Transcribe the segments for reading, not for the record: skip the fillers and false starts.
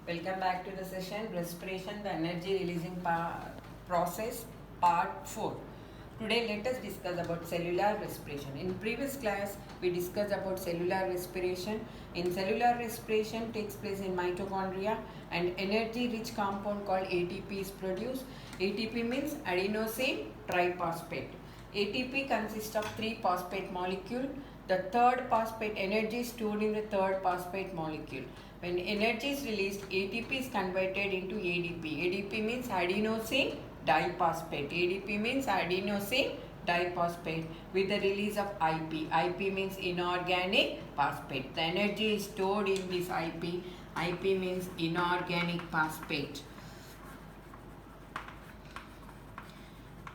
Welcome back to the session Respiration, the energy releasing process, part 4. Today let us discuss about cellular respiration. In previous class we discussed about cellular respiration. In cellular respiration takes place in mitochondria and energy rich compound called ATP is produced. ATP means adenosine triphosphate. ATP consists of 3 phosphate molecule. The third phosphate energy is stored in the third phosphate molecule. When energy is released, ATP is converted into ADP. ADP means adenosine diphosphate. ADP means adenosine diphosphate with the release of IP. IP means inorganic phosphate. The energy is stored in this IP. IP means inorganic phosphate.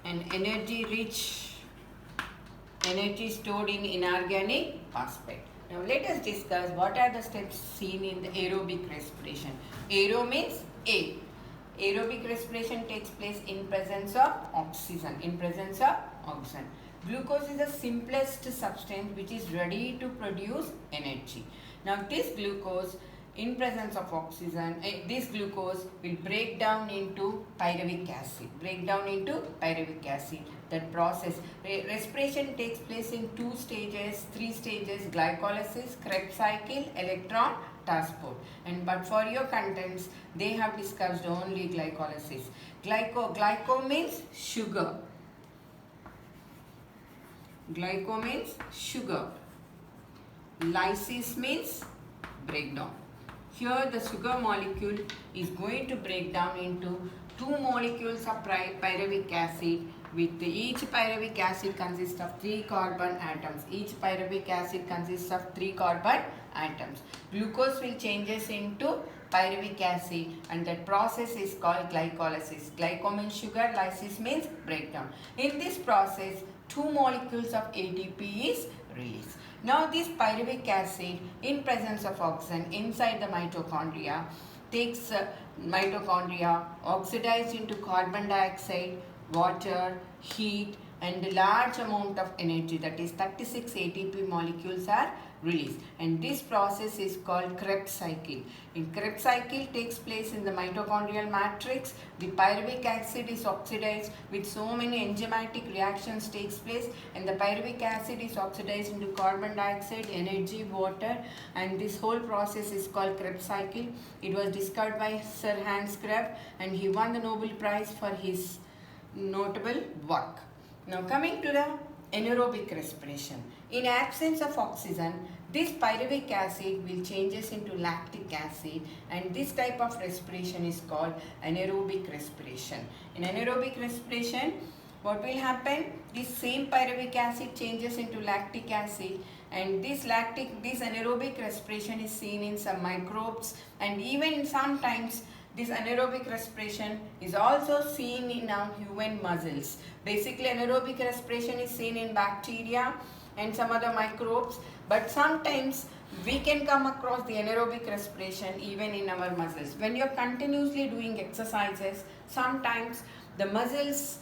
And energy stored in inorganic phosphate. Now let us discuss what are the steps seen in the aerobic respiration. Aero means A. Aerobic respiration takes place in presence of oxygen. Glucose is the simplest substance which is ready to produce energy. Now this glucose in presence of oxygen, this glucose will break down into pyruvic acid. That process, respiration takes place in 3 stages, glycolysis, Krebs cycle, electron transport. But for your contents, they have discussed only glycolysis. Glyco means sugar. Glyco means sugar. Lysis means breakdown. Here the sugar molecule is going to break down into 2 molecules of pyruvic acid, with each pyruvic acid consists of 3 carbon atoms. Glucose will changes into pyruvic acid and that process is called glycolysis. Glyco means sugar, lysis means breakdown. In this process, 2 molecules of ATP is released. Now this pyruvic acid in presence of oxygen inside the mitochondria takes mitochondria oxidized into carbon dioxide, water, heat and a large amount of energy, that is 36 ATP molecules are released, and this process is called Krebs cycle. In Krebs cycle takes place in the mitochondrial matrix. The pyruvic acid is oxidized with so many enzymatic reactions takes place, and the pyruvic acid is oxidized into carbon dioxide, energy, water, and this whole process is called Krebs cycle. It was discovered by Sir Hans Krebs and he won the Nobel Prize for his notable work. Now coming to the anaerobic respiration. In absence of oxygen, this pyruvic acid will changes into lactic acid, and this type of respiration is called anaerobic respiration. In anaerobic respiration, what will happen? This same pyruvic acid changes into lactic acid, and this anaerobic respiration is seen in some microbes, and even sometimes this anaerobic respiration is also seen in our human muscles. Basically, anaerobic respiration is seen in bacteria and some other microbes, but sometimes we can come across the anaerobic respiration even in our muscles. When you are continuously doing exercises, sometimes the muscles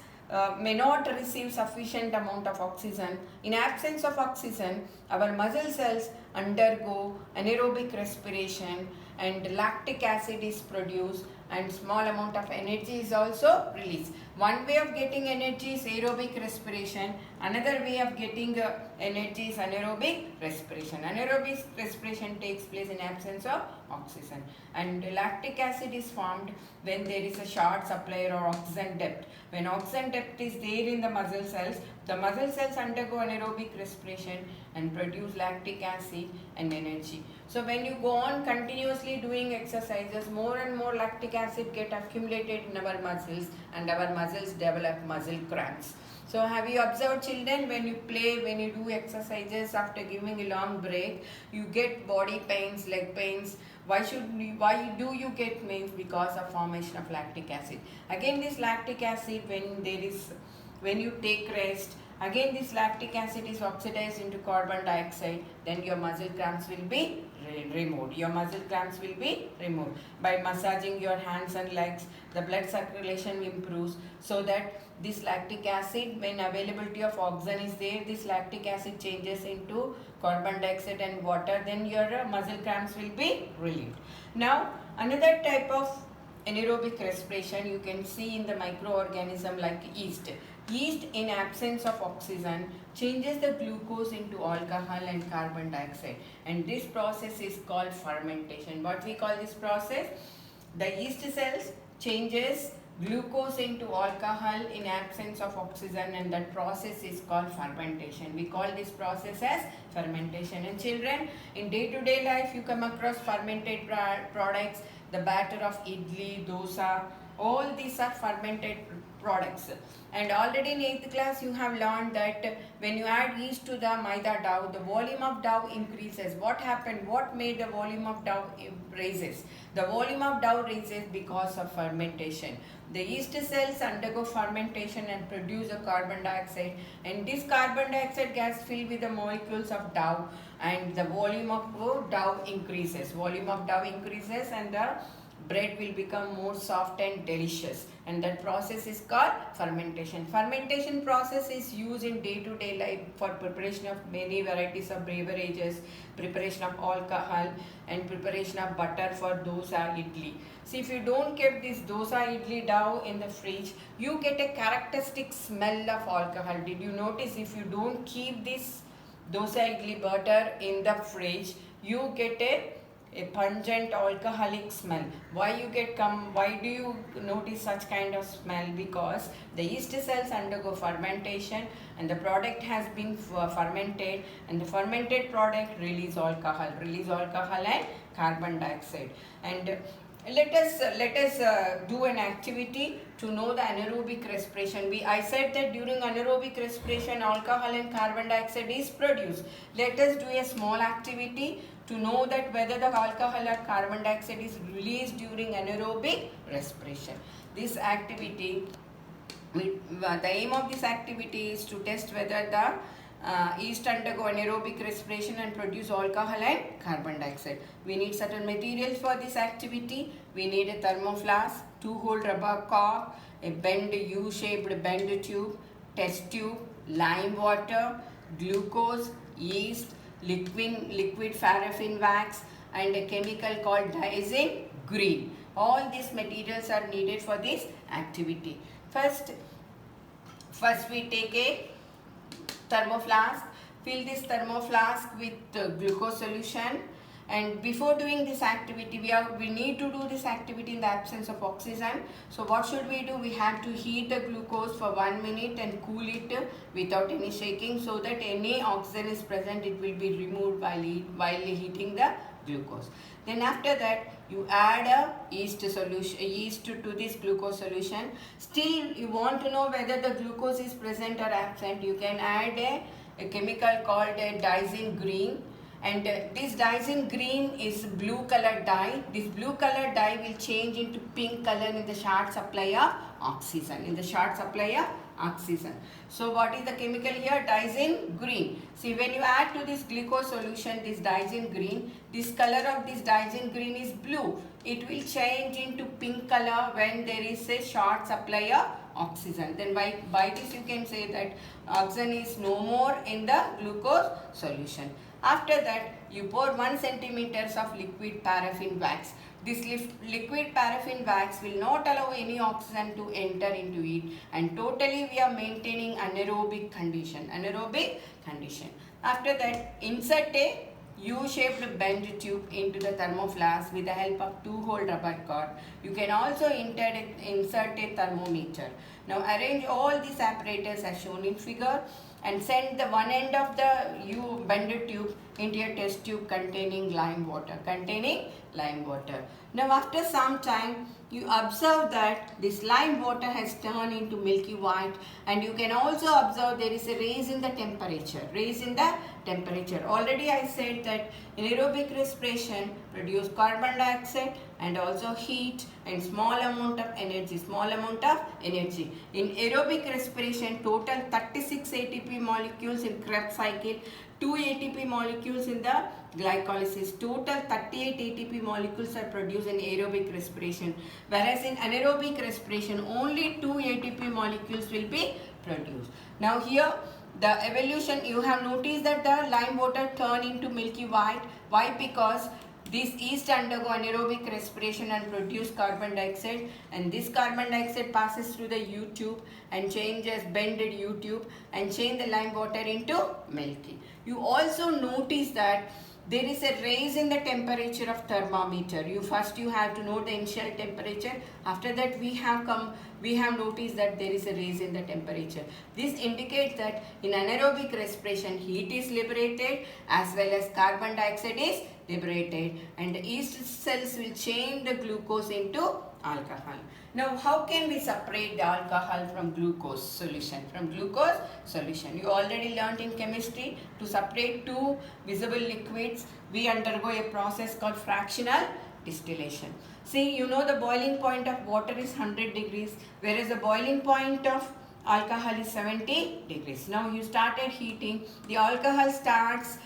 may not receive sufficient amount of oxygen. In absence of oxygen, our muscle cells undergo anaerobic respiration and lactic acid is produced and small amount of energy is also released. One way of getting energy is aerobic respiration. Another way of getting energy is anaerobic respiration. Anaerobic respiration takes place in absence of oxygen, and lactic acid is formed when there is a short supply or oxygen depth. When oxygen depth is there in the muscle cells undergo anaerobic respiration and produce lactic acid and energy. So when you go on continuously doing exercises, more and more lactic acid get accumulated in our muscles and our muscles develop muscle cramps. So have you observed, children, when you play, when you do exercises, after giving a long break, you get body pains, leg pains. Why do you get pains? Because of formation of lactic acid. Again, this lactic acid, when you take rest, again this lactic acid is oxidized into carbon dioxide, then your muscle cramps will be removed. Your muscle cramps will be removed. By massaging your hands and legs, the blood circulation improves, so that this lactic acid, when availability of oxygen is there, this lactic acid changes into carbon dioxide and water, then your muscle cramps will be relieved. Now another type of anaerobic respiration you can see in the microorganism like yeast. Yeast, in absence of oxygen, changes the glucose into alcohol and carbon dioxide, and this process is called fermentation. What we call this process? The yeast cells changes glucose into alcohol in absence of oxygen, and that process is called fermentation. We call this process as fermentation. And children, in day-to-day life you come across fermented products, the batter of idli, dosa, all these are fermented products. And already in 8th class you have learned that when you add yeast to the maida dough, the volume of dough increases. What happened? What made the volume of dough raises? The volume of dough raises because of fermentation. The yeast cells undergo fermentation and produce a carbon dioxide, and this carbon dioxide gas filled with the molecules of dough, and the volume of dough increases. Volume of dough increases and the bread will become more soft and delicious, and that process is called fermentation. Fermentation process is used in day-to-day life for preparation of many varieties of beverages, preparation of alcohol, and preparation of butter for dosa, idli. See, if you don't keep this dosa, idli dough in the fridge, you get a characteristic smell of alcohol. Did you notice? If you don't keep this dosa, idli butter in the fridge, you get a pungent alcoholic smell. Why do you notice such kind of smell? Because the yeast cells undergo fermentation, and the product has been fermented, and the fermented product release alcohol and carbon dioxide. And let us do an activity to know the anaerobic respiration. I said that during anaerobic respiration alcohol and carbon dioxide is produced. Let us do a small activity to know that whether the alcohol or carbon dioxide is released during anaerobic respiration. This activity, the aim of this activity is to test whether the yeast undergo anaerobic respiration and produce alcohol and carbon dioxide. We need certain materials for this activity. We need a thermoflask, 2-hole rubber cork, a U-shaped bend tube, test tube, lime water, glucose, yeast, liquid paraffin wax, and a chemical called diazine green. All these materials are needed for this activity. First we take a thermoflask, fill this thermoflask with glucose solution, and before doing this activity we need to do this activity in the absence of oxygen. So what should we do? We have to heat the glucose for 1 minute and cool it without any shaking, so that any oxygen is present, it will be removed while heating the glucose. Then after that you add a yeast to this glucose solution. Still you want to know whether the glucose is present or absent, you can add a chemical called a diazine green, and this diazine green is blue colored dye. This blue colored dye will change into pink color in the short supply of oxygen. So what is the chemical here? Diazine green. See, when you add to this glucose solution this diazine green, this color of this diazine green is blue. It will change into pink color when there is a short supply of oxygen. Then by this you can say that oxygen is no more in the glucose solution. After that you pour 1 centimeter of liquid paraffin wax. This liquid paraffin wax will not allow any oxygen to enter into it, and totally we are maintaining anaerobic condition. After that insert a U-shaped bend tube into the thermoflask with the help of 2-hole rubber cord. You can also insert a thermometer. Now arrange all these apparatus as shown in figure and send the one end of the U-bended tube into a test tube containing lime water. Now after some time you observe that this lime water has turned into milky white, and you can also observe there is a raise in the temperature. Already I said that anaerobic respiration produces carbon dioxide and also heat and small amount of energy. In aerobic respiration, total 36 ATP molecules in Krebs cycle, 2 ATP molecules in the glycolysis. Total 38 ATP molecules are produced in aerobic respiration, whereas in anaerobic respiration only 2 ATP molecules will be produced. Now here the evolution, you have noticed that the lime water turn into milky white. Why? Because this yeast undergo anaerobic respiration and produce carbon dioxide, and this carbon dioxide passes through the U-tube and changes bended U-tube and change the lime water into milky. You also notice that there is a rise in the temperature of thermometer. First you have to know the initial temperature. After that we have noticed that there is a rise in the temperature. This indicates that in anaerobic respiration heat is liberated as well as carbon dioxide is liberated, and the yeast cells will change the glucose into alcohol. Now how can we separate the alcohol from glucose solution? You already learnt in chemistry, to separate two visible liquids we undergo a process called fractional distillation. See, you know the boiling point of water is 100 degrees, whereas the boiling point of alcohol is 70 degrees. Now you started heating, the alcohol starts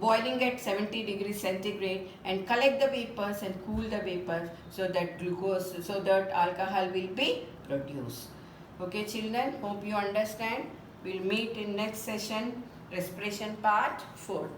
boiling at 70 degrees centigrade and collect the vapors and cool the vapors so that alcohol will be produced. Okay children, hope you understand. We'll meet in next session, respiration part 4.